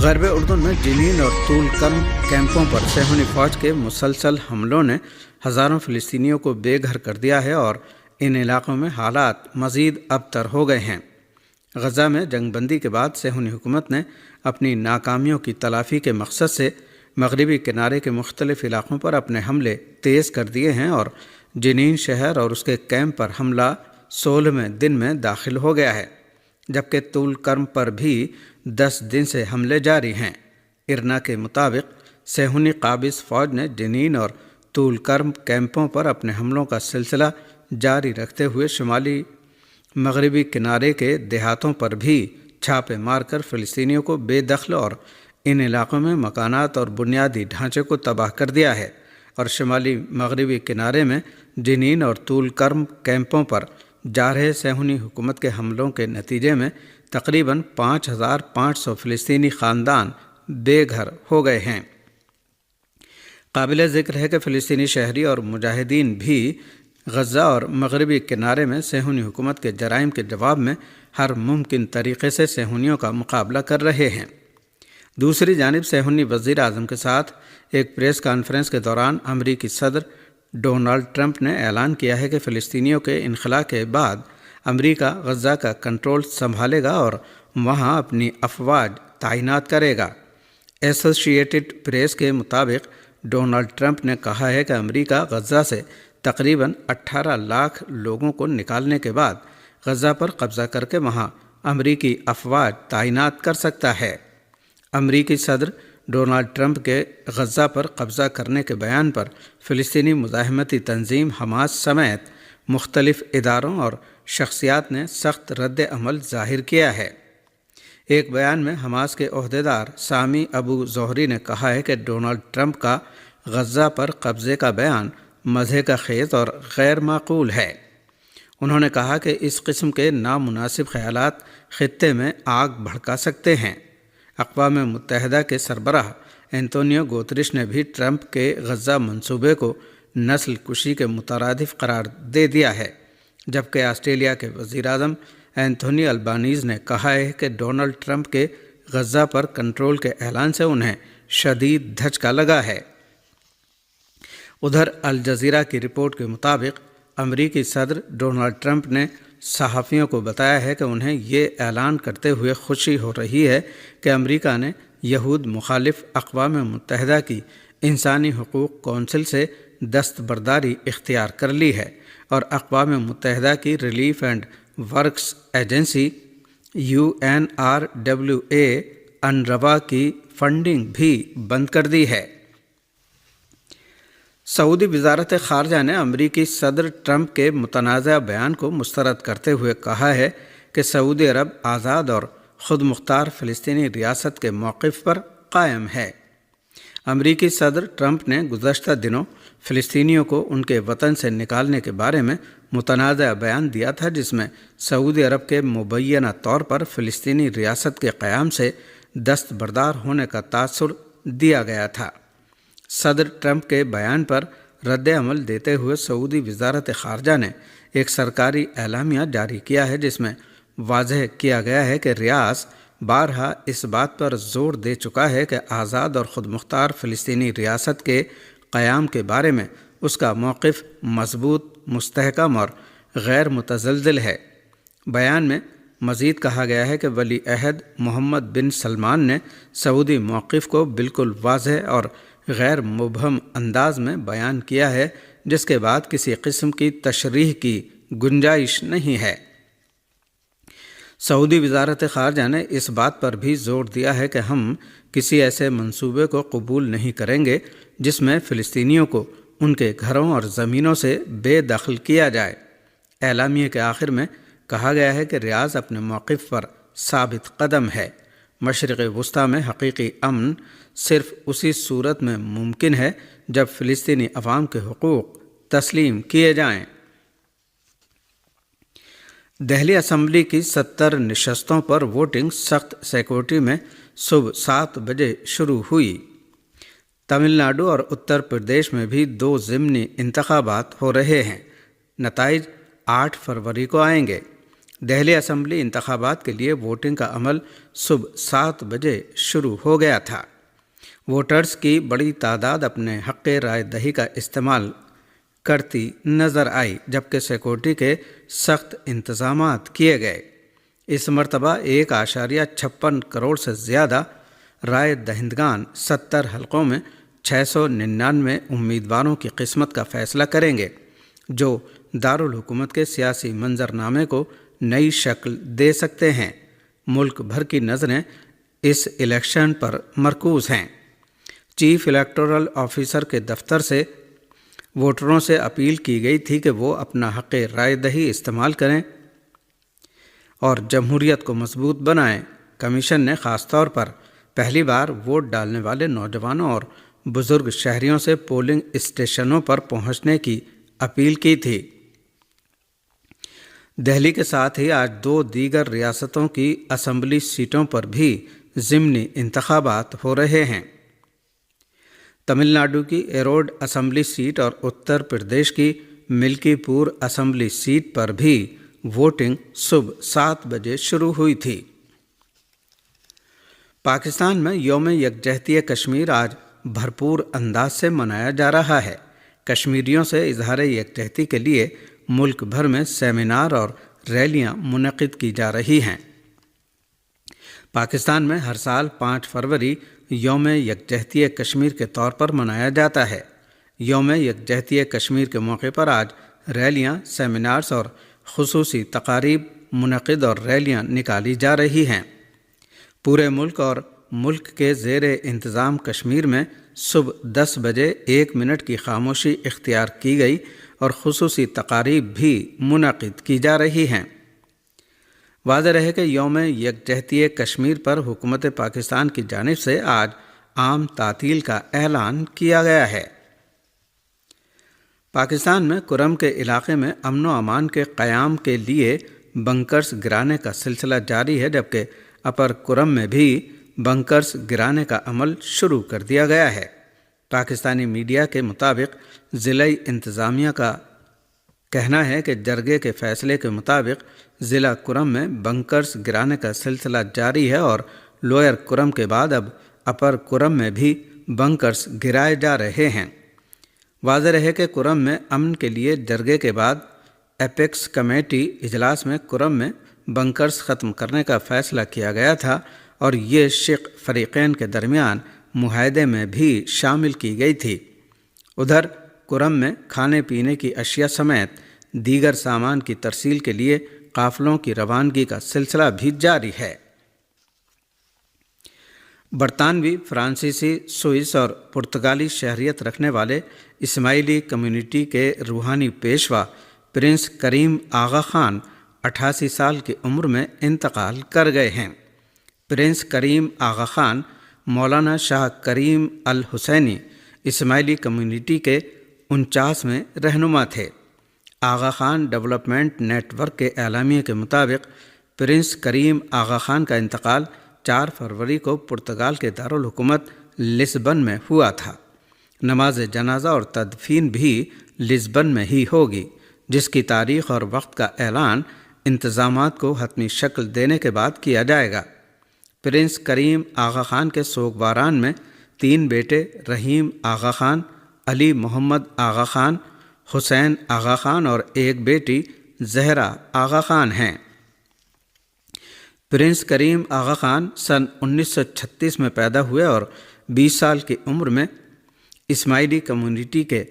غرب اردن میں جنین اور طول کرم کیمپوں پر صہیونی فوج کے مسلسل حملوں نے ہزاروں فلسطینیوں کو بے گھر کر دیا ہے اور ان علاقوں میں حالات مزید ابتر ہو گئے ہیں۔ غزہ میں جنگ بندی کے بعد صہیونی حکومت نے اپنی ناکامیوں کی تلافی کے مقصد سے مغربی کنارے کے مختلف علاقوں پر اپنے حملے تیز کر دیے ہیں اور جنین شہر اور اس کے کیمپ پر حملہ 16ویں دن میں داخل ہو گیا ہے، جبکہ طول کرم پر بھی 10 دن سے حملے جاری ہیں۔ ارنا کے مطابق صہیونی قابض فوج نے جنین اور طول کرم کیمپوں پر اپنے حملوں کا سلسلہ جاری رکھتے ہوئے شمالی مغربی کنارے کے دیہاتوں پر بھی چھاپے مار کر فلسطینیوں کو بے دخل اور ان علاقوں میں مکانات اور بنیادی ڈھانچے کو تباہ کر دیا ہے، اور شمالی مغربی کنارے میں جنین اور طول کرم کیمپوں پر جا رہے صہیونی حکومت کے حملوں کے نتیجے میں تقریباً 5500 فلسطینی خاندان بے گھر ہو گئے ہیں۔ قابل ذکر ہے کہ فلسطینی شہری اور مجاہدین بھی غزہ اور مغربی کنارے میں صہیونی حکومت کے جرائم کے جواب میں ہر ممکن طریقے سے صہیونیوں کا مقابلہ کر رہے ہیں۔ دوسری جانب صہیونی وزیر اعظم کے ساتھ ایک پریس کانفرنس کے دوران امریکی صدر ڈونلڈ ٹرمپ نے اعلان کیا ہے کہ فلسطینیوں کے انخلا کے بعد امریکہ غزہ کا کنٹرول سنبھالے گا اور وہاں اپنی افواج تعینات کرے گا۔ ایسوسی ایٹڈ پریس کے مطابق ڈونلڈ ٹرمپ نے کہا ہے کہ امریکہ غزہ سے تقریباً 18 لاکھ لوگوں کو نکالنے کے بعد غزہ پر قبضہ کر کے وہاں امریکی افواج تعینات کر سکتا ہے۔ امریکی صدر ڈونلڈ ٹرمپ کے غزہ پر قبضہ کرنے کے بیان پر فلسطینی مزاحمتی تنظیم حماس سمیت مختلف اداروں اور شخصیات نے سخت رد عمل ظاہر کیا ہے۔ ایک بیان میں حماس کے عہدیدار سامی ابو زہری نے کہا ہے کہ ڈونلڈ ٹرمپ کا غزہ پر قبضے کا بیان مضحکہ کا خیز اور غیر معقول ہے۔ انہوں نے کہا کہ اس قسم کے نامناسب خیالات خطے میں آگ بھڑکا سکتے ہیں۔ اقوام متحدہ کے سربراہ اینٹونیو گوتریش نے بھی ٹرمپ کے غزہ منصوبے کو نسل کشی کے مترادف قرار دے دیا ہے، جبکہ آسٹریلیا کے وزیر اعظم اینتھونی البانیز نے کہا ہے کہ ڈونلڈ ٹرمپ کے غزہ پر کنٹرول کے اعلان سے انہیں شدید دھچکا لگا ہے۔ ادھر الجزیرہ کی رپورٹ کے مطابق امریکی صدر ڈونلڈ ٹرمپ نے صحافیوں کو بتایا ہے کہ انہیں یہ اعلان کرتے ہوئے خوشی ہو رہی ہے کہ امریکہ نے یہود مخالف اقوام متحدہ کی انسانی حقوق کونسل سے دستبرداری اختیار کر لی ہے اور اقوام متحدہ کی relief and works agency UNRWA انروا کی فنڈنگ بھی بند کر دی ہے۔ سعودی وزارت خارجہ نے امریکی صدر ٹرمپ کے متنازع بیان کو مسترد کرتے ہوئے کہا ہے کہ سعودی عرب آزاد اور خود مختار فلسطینی ریاست کے موقف پر قائم ہے۔ امریکی صدر ٹرمپ نے گزشتہ دنوں فلسطینیوں کو ان کے وطن سے نکالنے کے بارے میں متنازع بیان دیا تھا، جس میں سعودی عرب کے مبینہ طور پر فلسطینی ریاست کے قیام سے دستبردار ہونے کا تاثر دیا گیا تھا۔ صدر ٹرمپ کے بیان پر رد عمل دیتے ہوئے سعودی وزارت خارجہ نے ایک سرکاری اعلامیہ جاری کیا ہے، جس میں واضح کیا گیا ہے کہ ریاض بارہا اس بات پر زور دے چکا ہے کہ آزاد اور خود مختار فلسطینی ریاست کے قیام کے بارے میں اس کا موقف مضبوط، مستحکم اور غیر متزلزل ہے۔ بیان میں مزید کہا گیا ہے کہ ولی عہد محمد بن سلمان نے سعودی موقف کو بالکل واضح اور غیر مبہم انداز میں بیان کیا ہے، جس کے بعد کسی قسم کی تشریح کی گنجائش نہیں ہے۔ سعودی وزارت خارجہ نے اس بات پر بھی زور دیا ہے کہ ہم کسی ایسے منصوبے کو قبول نہیں کریں گے جس میں فلسطینیوں کو ان کے گھروں اور زمینوں سے بے دخل کیا جائے۔ اعلامیے کے آخر میں کہا گیا ہے کہ ریاض اپنے موقف پر ثابت قدم ہے۔ مشرق وسطیٰ میں حقیقی امن صرف اسی صورت میں ممکن ہے جب فلسطینی عوام کے حقوق تسلیم کیے جائیں۔ دہلی اسمبلی کی 70 نشستوں پر ووٹنگ سخت سیکورٹی میں صبح 7 بجے شروع ہوئی۔ تمل ناڈو اور اتر پردیش میں بھی 2 ضمنی انتخابات ہو رہے ہیں۔ نتائج 8 فروری کو آئیں گے۔ دہلی اسمبلی انتخابات کے لیے ووٹنگ کا عمل صبح 7 بجے شروع ہو گیا تھا۔ ووٹرز کی بڑی تعداد اپنے حق رائے دہی کا استعمال کرتی نظر آئی، جبکہ سیکورٹی کے سخت انتظامات کیے گئے۔ اس مرتبہ 1.56 کروڑ سے زیادہ رائے دہندگان 70 حلقوں میں 699 امیدواروں کی قسمت کا فیصلہ کریں گے، جو دارالحکومت کے سیاسی منظرنامے کو نئی شکل دے سکتے ہیں۔ ملک بھر کی نظریں اس الیکشن پر مرکوز ہیں۔ چیف الیکٹورل آفیسر کے دفتر سے ووٹروں سے اپیل کی گئی تھی کہ وہ اپنا حق رائے دہی استعمال کریں اور جمہوریت کو مضبوط بنائیں۔ کمیشن نے خاص طور پر پہلی بار ووٹ ڈالنے والے نوجوانوں اور بزرگ شہریوں سے پولنگ اسٹیشنوں پر پہنچنے کی اپیل کی تھی۔ دہلی کے ساتھ ہی آج 2 دیگر ریاستوں کی اسمبلی سیٹوں پر بھی ضمنی انتخابات ہو رہے ہیں۔ تمل ناڈو کی ایروڈ اسمبلی سیٹ اور اتر پردیش کی ملکی پور اسمبلی سیٹ پر بھی ووٹنگ صبح 7 بجے شروع ہوئی تھی۔ پاکستان میں یوم یکجہتی کشمیر آج بھرپور انداز سے منایا جا رہا ہے۔ کشمیریوں سے اظہار یکجہتی کے لیے ملک بھر میں سیمینار اور ریلیاں منعقد کی جا رہی ہیں۔ پاکستان میں ہر سال 5 فروری یوم یکجہتی کشمیر کے طور پر منایا جاتا ہے۔ یوم یکجہتی کشمیر کے موقع پر آج ریلیاں، سیمینارز اور خصوصی تقاریب منعقد اور ریلیاں نکالی جا رہی ہیں۔ پورے ملک اور ملک کے زیر انتظام کشمیر میں صبح 10 بجے 1 منٹ کی خاموشی اختیار کی گئی اور خصوصی تقاریب بھی منعقد کی جا رہی ہیں۔ واضح رہے کہ یوم یکجہتی کشمیر پر حکومت پاکستان کی جانب سے آج عام تعطیل کا اعلان کیا گیا ہے۔ پاکستان میں کرم کے علاقے میں امن و امان کے قیام کے لیے بنکرز گرانے کا سلسلہ جاری ہے، جبکہ اپر کرم میں بھی بنکرز گرانے کا عمل شروع کر دیا گیا ہے۔ پاکستانی میڈیا کے مطابق ضلعی انتظامیہ کا کہنا ہے کہ جرگے کے فیصلے کے مطابق ضلع کرم میں بنکرز گرانے کا سلسلہ جاری ہے اور لوئر کرم کے بعد اب اپر کرم میں بھی بنکرز گرائے جا رہے ہیں۔ واضح رہے کہ کرم میں امن کے لیے جرگے کے بعد ایپیکس کمیٹی اجلاس میں کرم میں بنکرز ختم کرنے کا فیصلہ کیا گیا تھا اور یہ شق فریقین کے درمیان معاہدے میں بھی شامل کی گئی تھی۔ ادھر کرم میں کھانے پینے کی اشیاء سمیت دیگر سامان کی ترسیل کے لیے قافلوں کی روانگی کا سلسلہ بھی جاری ہے۔ برطانوی، فرانسیسی، سوئس اور پرتگالی شہریت رکھنے والے اسماعیلی کمیونٹی کے روحانی پیشوا پرنس کریم آغا خان 88 سال کی عمر میں انتقال کر گئے ہیں۔ پرنس کریم آغا خان مولانا شاہ کریم الحسینی اسماعیلی کمیونٹی کے 49ویں رہنما تھے۔ آغا خان ڈیولپمنٹ نیٹ ورک کے اعلامیے کے مطابق پرنس کریم آغا خان کا انتقال 4 فروری کو پرتگال کے دارالحکومت لسبن میں ہوا تھا۔ نماز جنازہ اور تدفین بھی لسبن میں ہی ہوگی، جس کی تاریخ اور وقت کا اعلان انتظامات کو حتمی شکل دینے کے بعد کیا جائے گا۔ پرنس کریم آغا خان کے سوگواران میں 3 بیٹے رحیم آغا خان، علی محمد آغا خان، حسین آغا خان اور ایک بیٹی زہرا آغا خان ہیں۔ پرنس کریم آغا خان سن 1936 میں پیدا ہوئے اور 20 سال کی عمر میں اسماعیلی کمیونٹی کے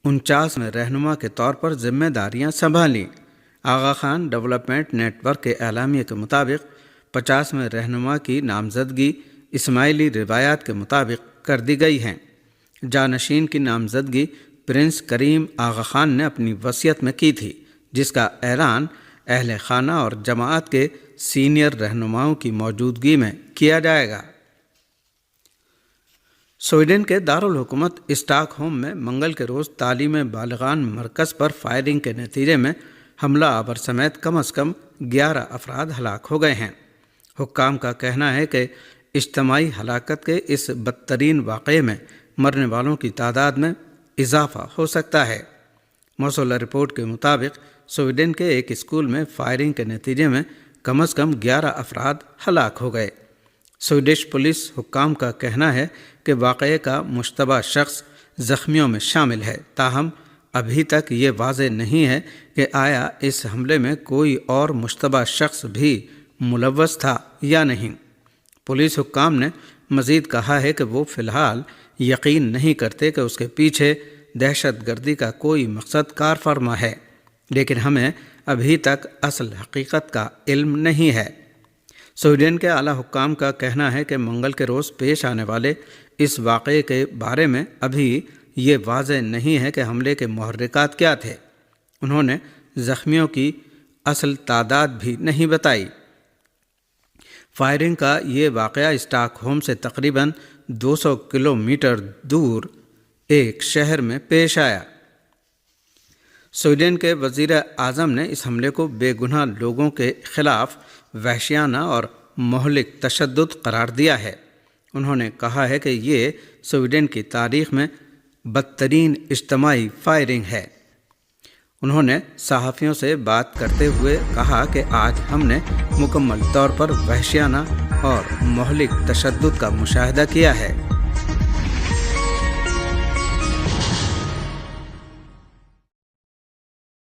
49ویں رہنما کے طور پر ذمہ داریاں سنبھالیں۔ آغا خان ڈیولپمنٹ نیٹ ورک کے اعلامیے کے مطابق 50ویں رہنما کی نامزدگی اسماعیلی روایات کے مطابق کر دی گئی ہے۔ جانشین کی نامزدگی پرنس کریم آغا خان نے اپنی وصیت میں کی تھی، جس کا اعلان اہل خانہ اور جماعت کے سینئر رہنماؤں کی موجودگی میں کیا جائے گا۔ سویڈن کے دارالحکومت اسٹاک ہوم میں منگل کے روز تعلیم بالغان مرکز پر فائرنگ کے نتیجے میں حملہ آور سمیت کم از کم 11 افراد ہلاک ہو گئے ہیں۔ حکام کا کہنا ہے کہ اجتماعی ہلاکت کے اس بدترین واقعے میں مرنے والوں کی تعداد میں اضافہ ہو سکتا ہے۔ موصولہ رپورٹ کے مطابق سویڈن کے ایک اسکول میں فائرنگ کے نتیجے میں کم از کم 11 افراد ہلاک ہو گئے۔ سویڈش پولیس حکام کا کہنا ہے کہ واقعے کا مشتبہ شخص زخمیوں میں شامل ہے، تاہم ابھی تک یہ واضح نہیں ہے کہ آیا اس حملے میں کوئی اور مشتبہ شخص بھی ملوث تھا یا نہیں۔ پولیس حکام نے مزید کہا ہے کہ وہ فی الحال یقین نہیں کرتے کہ اس کے پیچھے دہشت گردی کا کوئی مقصد کار فرما ہے، لیکن ہمیں ابھی تک اصل حقیقت کا علم نہیں ہے۔ سویڈن کے اعلیٰ حکام کا کہنا ہے کہ منگل کے روز پیش آنے والے اس واقعے کے بارے میں ابھی یہ واضح نہیں ہے کہ حملے کے محرکات کیا تھے۔ انہوں نے زخمیوں کی اصل تعداد بھی نہیں بتائی۔ فائرنگ کا یہ واقعہ اسٹاک ہوم سے تقریباً 200 کلومیٹر دور ایک شہر میں پیش آیا۔ سویڈن کے وزیر اعظم نے اس حملے کو بے گناہ لوگوں کے خلاف وحشیانہ اور مہلک تشدد قرار دیا ہے۔ انہوں نے کہا ہے کہ یہ سویڈن کی تاریخ میں بدترین اجتماعی فائرنگ ہے۔ انہوں نے صحافیوں سے بات کرتے ہوئے کہا کہ آج ہم نے مکمل طور پر وحشیانہ اور مہلک تشدد کا مشاہدہ کیا ہے۔